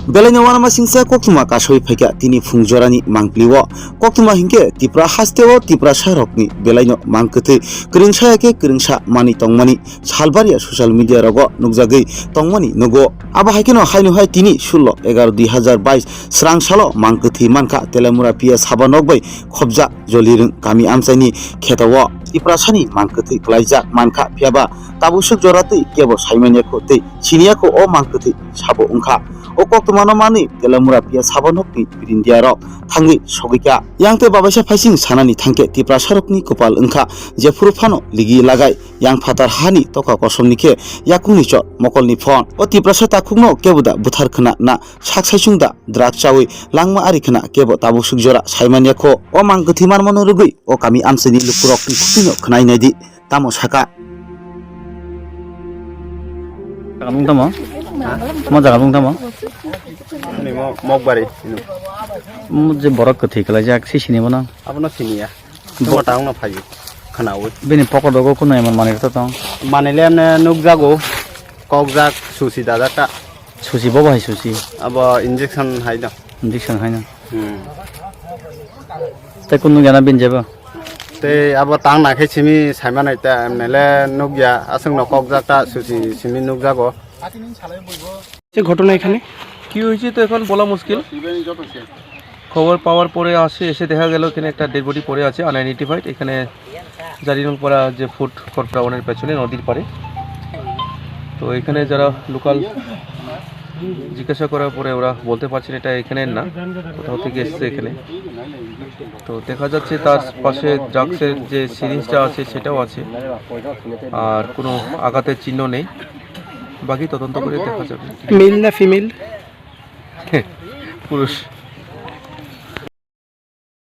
Belanya wanama singsa koktuma kasoi phaika tini fungjorani mangpliwo koktuma hingke tipra hasteo tipra sharokni belaino mangkete kringsa ke kringsa mani tongmani salbaria social media rogo nugjagei tongmani nugo aba haikeno hainu hai tini 16 11 2022 srang salo mangkete manka telamura pia sabanok bai khobja jolirung kami amsaini khetawo tiprasani mangkete klaijak manka piaba tabusuk jorate kebo saimania khote siniako o mangkete sabo ungkha o koktuma mani telamura pia sabanokni birindia rok thangi sogika yangte babaisa phaising sanani thangke tipra sarokni kopal ungkha je furufano ligi lagai yang phatar hani toka kosomni ke yakungni cho mokolni phon o tipra sa takungno kebuda buthar khna na saksaisungda drak chawi langma ari khna kebo tabusuk jora saimania kho o mangkthi manmano rugui o kami amsini lukurokni khutino khnai naidi tamo saka Kamu tamo? Mau jaga bung tamo? Ini mau bari ini. Je borok kethi kala jak sini mana? Apa nak sini ya? Cuma tahu nak pagi. Kena awet. Bini pokok dogo kuno eman mani to tong. Manile amne nuk jago. Kok jak susi dada tak. Susi bobo hai susi. Aba injection hai dah. Injection hai na. Te kuno gana bin jeba. Te aba tang nak sini sama nak ta amne nuk ya asing nak kok jak tak susi sini nuk jago. যে ঘটনা এখানে কি হয়েছে তো এখন বলা মুশকিল। খবর পাওয়ার পরে এসে দেখা গেল এখানে একটা ডেড বডি পড়ে আছে আনআইডেন্টিফাইড। এখানে জারিনংপাড়া যে ফুড কোর্ট টাউনের পেছনে নদীর পাড়ে। তো এখানে যারা লোকাল জিজ্ঞাসা করার পরে ওরা বলতে পারছেন এটা এখানের না, কোথাও থেকে এসেছে এখানে। তো দেখা যাচ্ছে তার পাশে ড্রাগসের যে সিরিঞ্জটা আছে সেটাও আছে, আর কোনো আঘাতের চিহ্ন নেই। বাকি তদন্ত করে দেখা যাবে। মেল না ফিমেল? পুরুষ।